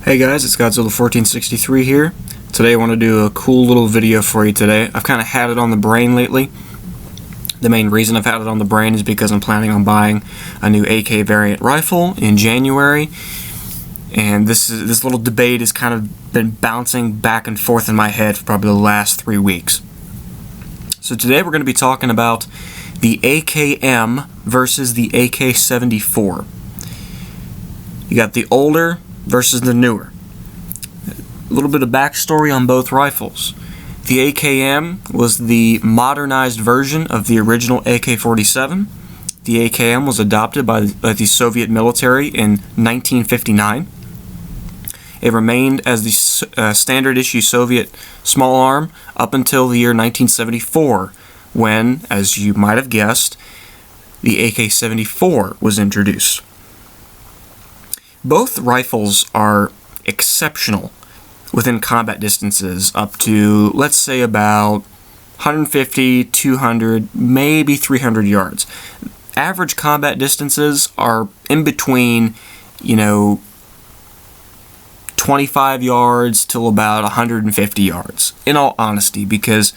Hey guys, it's Godzilla1463 here. Today I want to do a cool little video for you today. I've kind of had it on the brain lately. The main reason I've had it on the brain is because I'm planning on buying a new AK variant rifle in January. And this little debate has kind of been bouncing back and forth in my head for probably the last 3 weeks. So today we're going to be talking about the AKM versus the AK-74. You got the older versus the newer. A little bit of backstory on both rifles. The AKM was the modernized version of the original AK-47. The AKM was adopted by the Soviet military in 1959. It remained as the standard issue Soviet small arm up until the year 1974, when, as you might have guessed, the AK-74 was introduced. Both rifles are exceptional within combat distances up to, let's say, about 150, 200, maybe 300 yards. Average combat distances are in between, 25 yards till about 150 yards, in all honesty, because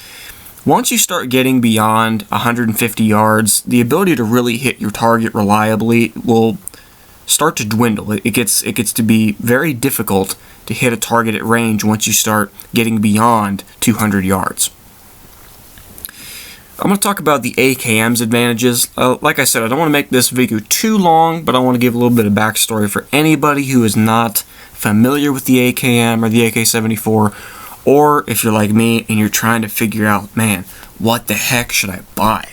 once you start getting beyond 150 yards, the ability to really hit your target reliably will start to dwindle. It gets to be very difficult to hit a target at range once you start getting beyond 200 yards. I'm going to talk about the AKM's advantages. Like I said, I don't want to make this video too long, but I want to give a little bit of backstory for anybody who is not familiar with the AKM or the AK-74, or if you're like me and you're trying to figure out, man, what the heck should I buy?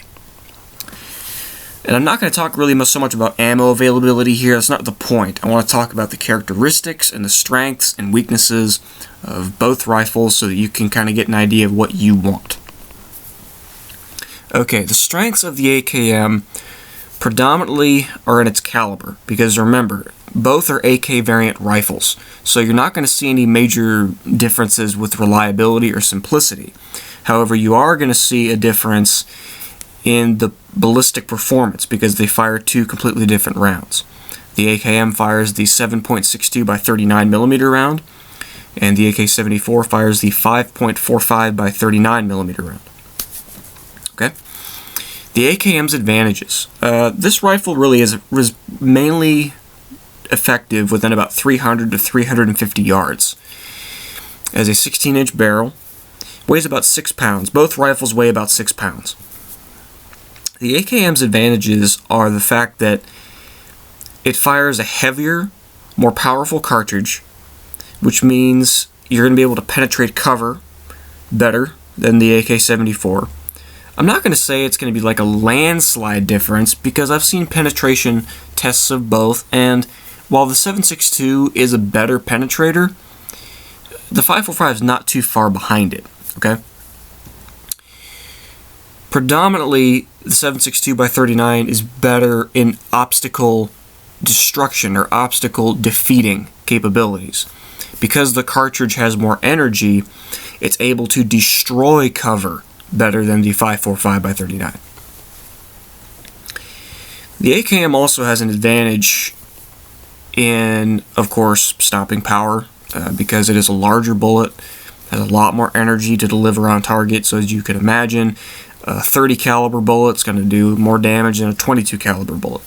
And I'm not going to talk really so much about ammo availability here. That's not the point. I want to talk about the characteristics and the strengths and weaknesses of both rifles so that you can kind of get an idea of what you want. Okay, the strengths of the AKM predominantly are in its caliber, because remember, both are AK variant rifles, so you're not going to see any major differences with reliability or simplicity. However, you are going to see a difference in the ballistic performance because they fire two completely different rounds. The AKM fires the 7.62 by 39 millimeter round, and the AK-74 fires the 5.45 by 39 millimeter round. Okay. The AKM's advantages. This rifle really is mainly effective within about 300 to 350 yards. It has a 16-inch barrel, weighs about 6 pounds. Both rifles weigh about 6 pounds. The AKM's advantages are the fact that it fires a heavier, more powerful cartridge, which means you're going to be able to penetrate cover better than the AK-74. I'm not going to say it's going to be like a landslide difference, because I've seen penetration tests of both, and while the 7.62 is a better penetrator, the 5.45 is not too far behind it, okay? Predominantly, the 7.62 by 39 is better in obstacle destruction or obstacle defeating capabilities. Because the cartridge has more energy, it's able to destroy cover better than the 5.45 by 39. The AKM also has an advantage in, of course, stopping power, because it is a larger bullet, has a lot more energy to deliver on target. So as you can imagine, a 30 caliber bullet is going to do more damage than a 22 caliber bullet.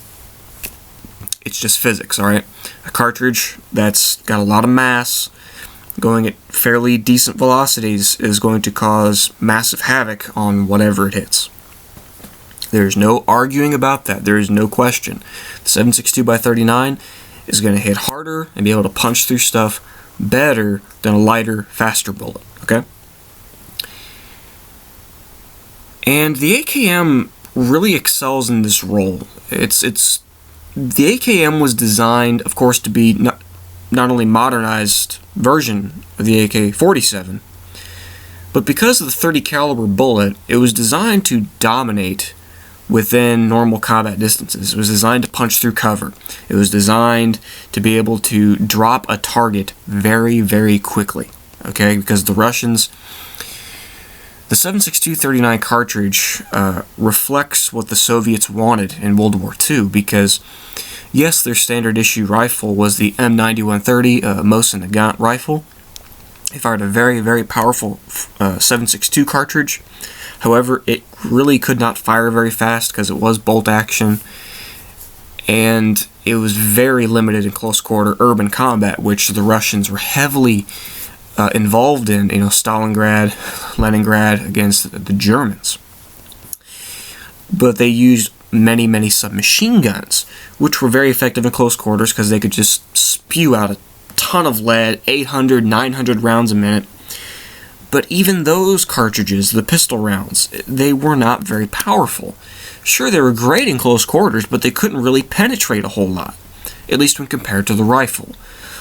It's just physics, alright? A cartridge that's got a lot of mass going at fairly decent velocities is going to cause massive havoc on whatever it hits. There's no arguing about that. There is no question. The 7.62 by 39 is going to hit harder and be able to punch through stuff better than a lighter, faster bullet, okay? And the AKM really excels in this role. The AKM was designed, of course, to be not only modernized version of the AK-47, but because of the 30 caliber bullet, it was designed to dominate within normal combat distances. It was designed to punch through cover. It was designed to be able to drop a target very, very quickly, okay? Because the Russians, the 7.62 39 cartridge reflects what the Soviets wanted in World War II, because Yes, their standard issue rifle was the M9130 Mosin Nagant rifle. It fired a very, very powerful 7.62 cartridge. However, it really could not fire very fast because it was bolt action, and it was very limited in close quarter urban combat, which the Russians were heavily involved in. Stalingrad, Leningrad against the Germans. But they used many, many submachine guns, which were very effective in close quarters because they could just spew out a ton of lead, 800, 900 rounds a minute. But even those cartridges, the pistol rounds, they were not very powerful. Sure, they were great in close quarters, but they couldn't really penetrate a whole lot, at least when compared to the rifle.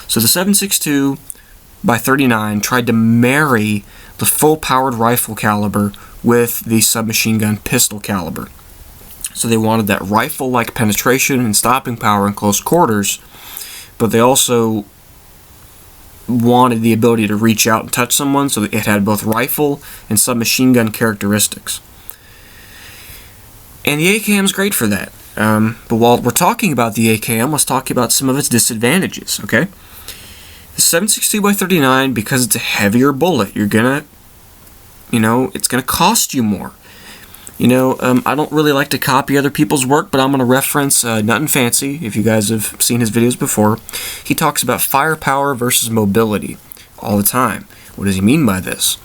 So the 7.62 by 39 tried to marry the full-powered rifle caliber with the submachine gun pistol caliber. So they wanted that rifle-like penetration and stopping power in close quarters, but they also wanted the ability to reach out and touch someone, so that it had both rifle and submachine gun characteristics. And the AKM is great for that. But while we're talking about the AKM, let's talk about some of its disadvantages, okay? The 7.62 by 39, because it's a heavier bullet, it's gonna cost you more. I don't really like to copy other people's work, but I'm going to reference Nuttin Fancy, if you guys have seen his videos before. He talks about firepower versus mobility all the time. What does he mean by this?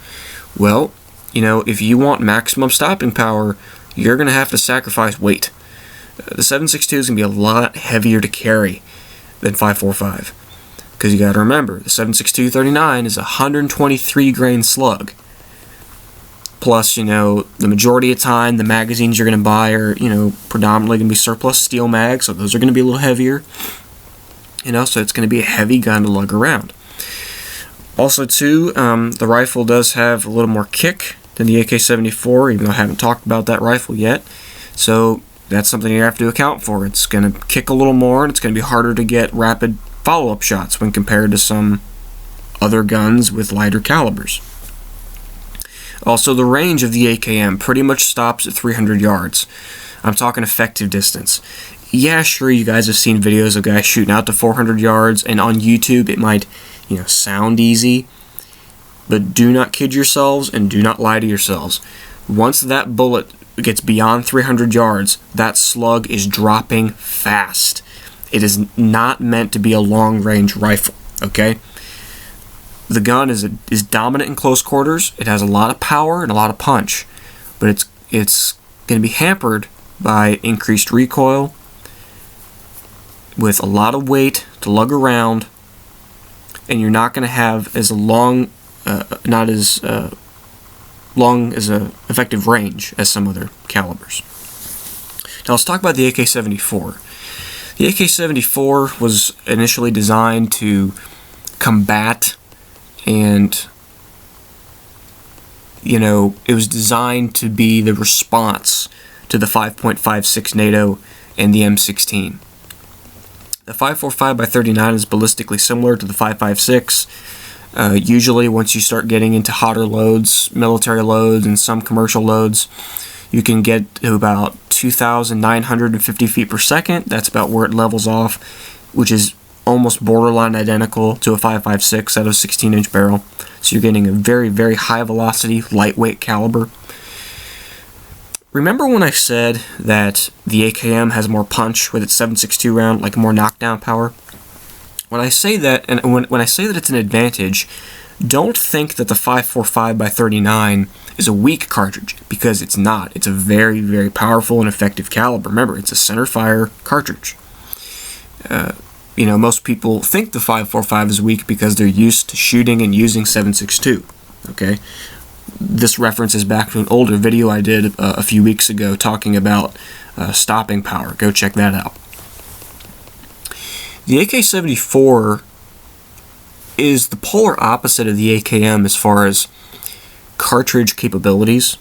Well, if you want maximum stopping power, you're going to have to sacrifice weight. The 7.62 is going to be a lot heavier to carry than 5.45. Because you got to remember, the 7.62 39 is a 123 grain slug. Plus, the majority of time, the magazines you're going to buy are, predominantly going to be surplus steel mags, so those are going to be a little heavier. So it's going to be a heavy gun to lug around. Also, too, the rifle does have a little more kick than the AK-74, even though I haven't talked about that rifle yet. So that's something you have to account for. It's going to kick a little more, and it's going to be harder to get rapid follow-up shots when compared to some other guns with lighter calibers. Also, the range of the AKM pretty much stops at 300 yards. I'm talking effective distance. Yeah, sure, you guys have seen videos of guys shooting out to 400 yards, and on YouTube it might, sound easy. But do not kid yourselves and do not lie to yourselves. Once that bullet gets beyond 300 yards, that slug is dropping fast. It is not meant to be a long-range rifle, okay? The gun is dominant in close quarters. It has a lot of power and a lot of punch, but it's going to be hampered by increased recoil, with a lot of weight to lug around, and you're not going to have as long as a effective range as some other calibers. Now let's talk about the AK-74. The AK-74 was initially designed to combat, and it was designed to be the response to the 5.56 NATO and the M16. The 5.45 by 39 is ballistically similar to the 5.56. Usually, once you start getting into hotter loads, military loads, and some commercial loads, you can get to about 2,950 feet per second. That's about where it levels off, which is almost borderline identical to a 5.56 out of 16-inch barrel. So you're getting a very, very high velocity, lightweight caliber. Remember when I said that the AKM has more punch with its 7.62 round, like more knockdown power? When I say that, and when I say that it's an advantage, don't think that the 5.45 by 39 is a weak cartridge, because it's not. It's a very, very powerful and effective caliber. Remember, it's a center fire cartridge. Most people think the 5.45 is weak because they're used to shooting and using 7.62. Okay, this references back to an older video I did a few weeks ago talking about stopping power. Go check that out. The AK-74 is the polar opposite of the AKM as far as cartridge capabilities,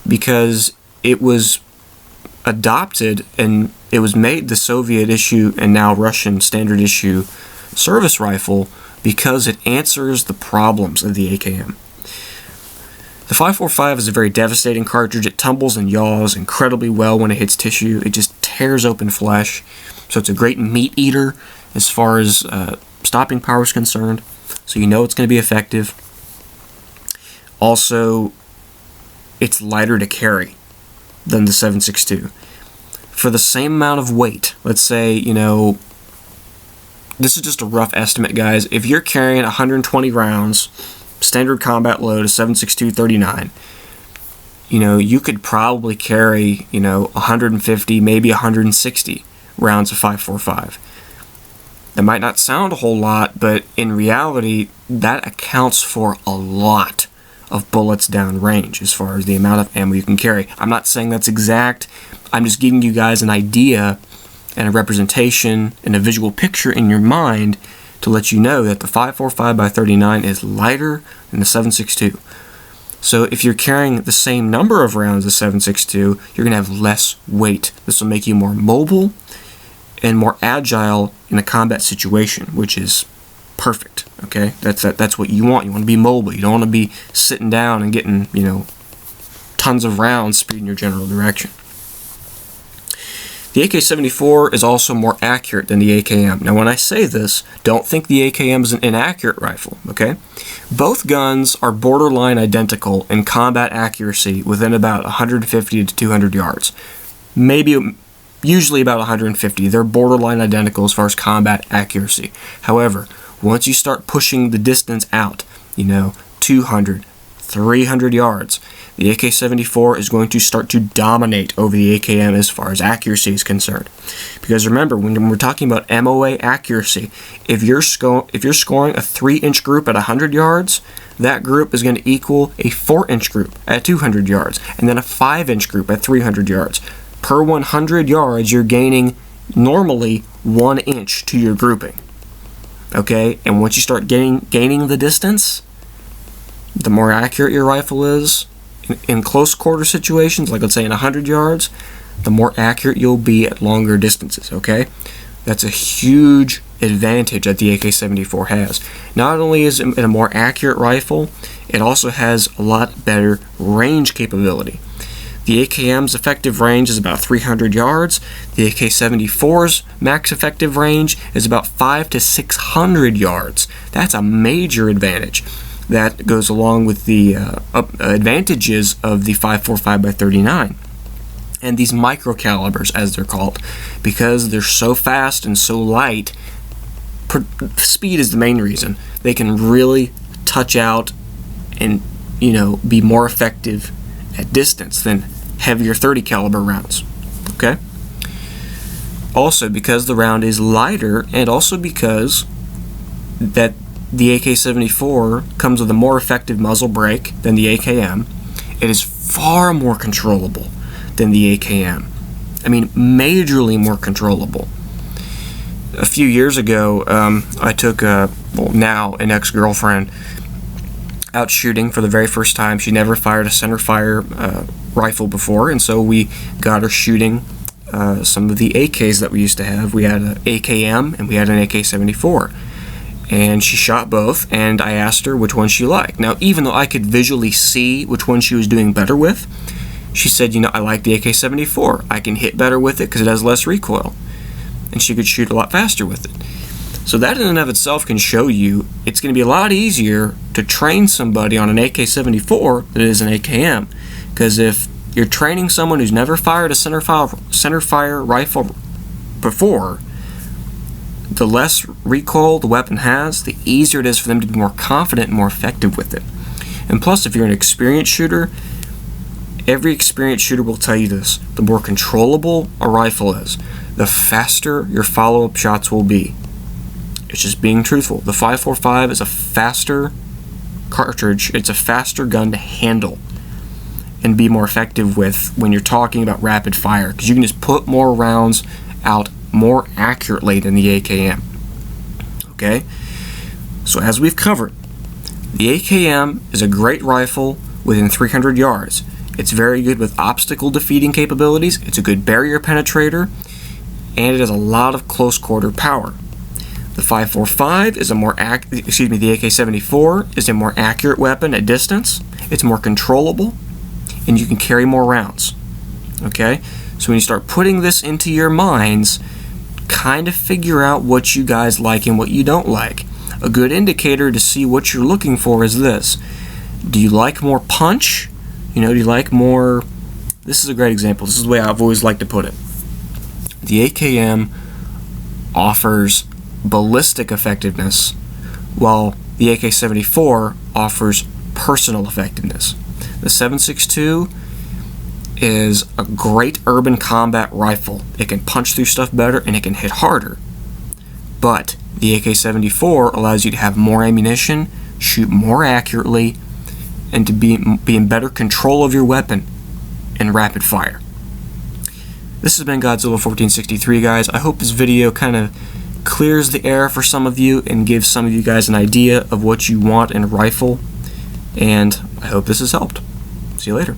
because it was adopted and it was made the Soviet issue and now Russian standard issue service rifle because it answers the problems of the AKM. The 5.45 is a very devastating cartridge. It tumbles and yaws incredibly well when it hits tissue. It just tears open flesh. So it's a great meat eater as far as stopping power is concerned. So you know it's going to be effective. Also, it's lighter to carry than the 7.62. For the same amount of weight, let's say, you know, this is just a rough estimate, guys. If you're carrying 120 rounds, standard combat load of 7.62 39, you know, you could probably carry, you know, 150, maybe 160 rounds of 5.45. That might not sound a whole lot, but in reality, that accounts for a lot of bullets down range as far as the amount of ammo you can carry. I'm not saying that's exact. I'm just giving you guys an idea and a representation and a visual picture in your mind to let you know that the 5.45 by 39 is lighter than the 7.62. So if you're carrying the same number of rounds as 7.62, you're going to have less weight. This will make you more mobile and more agile in a combat situation, which is perfect. Okay, that's what you want. You want to be mobile. You don't want to be sitting down and getting, you know, tons of rounds speed in your general direction. The AK-74 is also more accurate than the AKM. Now, when I say this, don't think the AKM is an inaccurate rifle, okay? Both guns are borderline identical in combat accuracy within about 150 to 200 yards. Maybe, usually about 150. They're borderline identical as far as combat accuracy. However, once you start pushing the distance out, you know, 200, 300 yards, the AK-74 is going to start to dominate over the AKM as far as accuracy is concerned. Because remember, when we're talking about MOA accuracy, if you're scoring a 3-inch group at 100 yards, that group is going to equal a 4-inch group at 200 yards, and then a 5-inch group at 300 yards. Per 100 yards, you're gaining normally 1 inch to your grouping. Okay, and once you start gaining the distance, the more accurate your rifle is in close quarter situations, like let's say in 100 yards, the more accurate you'll be at longer distances, okay? That's a huge advantage that the AK-74 has. Not only is it a more accurate rifle, it also has a lot better range capability. The AKM's effective range is about 300 yards. The AK-74's max effective range is about 500 to 600 yards. That's a major advantage. That goes along with the advantages of the 5.45 by 39 and these micro calibers, as they're called, because they're so fast and so light. Speed is the main reason. They can really touch out and, you know, be more effective at distance than heavier 30 caliber rounds. Okay. Also, because the round is lighter, and also because that the AK-74 comes with a more effective muzzle brake than the AKM, it is far more controllable than the AKM. I mean, majorly more controllable. A few years ago, I took now an ex-girlfriend out shooting for the very first time. She never fired a center fire rifle before, and so we got her shooting some of the AKs that we used to have. We had an AKM and we had an AK-74. And she shot both, and I asked her which one she liked. Now, even though I could visually see which one she was doing better with, she said, you know, I like the AK-74. I can hit better with it because it has less recoil. And she could shoot a lot faster with it. So that in and of itself can show you it's going to be a lot easier to train somebody on an AK-74 than it is an AKM. Because if you're training someone who's never fired a center fire rifle before, the less recoil the weapon has, the easier it is for them to be more confident and more effective with it. And plus, if you're an experienced shooter, every experienced shooter will tell you this: the more controllable a rifle is, the faster your follow-up shots will be. It's just being truthful. The 5.45 is a faster cartridge. It's a faster gun to handle and be more effective with when you're talking about rapid fire, because you can just put more rounds out more accurately than the AKM. Okay? So as we've covered, the AKM is a great rifle within 300 yards. It's very good with obstacle defeating capabilities. It's a good barrier penetrator, and it has a lot of close quarter power. The 5.45 is the AK-74 is a more accurate weapon at distance. It's more controllable, and you can carry more rounds. Okay? So when you start putting this into your minds, kind of figure out what you guys like and what you don't like. A good indicator to see what you're looking for is this. Do you like more punch? Do you like more... This is a great example. This is the way I've always liked to put it. The AKM offers ballistic effectiveness, while the AK-74 offers personal effectiveness. The 7.62 is a great urban combat rifle. It can punch through stuff better and it can hit harder. But the AK-74 allows you to have more ammunition, shoot more accurately, and to be in better control of your weapon in rapid fire. This has been Godzilla 1463, guys. I hope this video kind of clears the air for some of you and gives some of you guys an idea of what you want in a rifle, and I hope this has helped. See you later.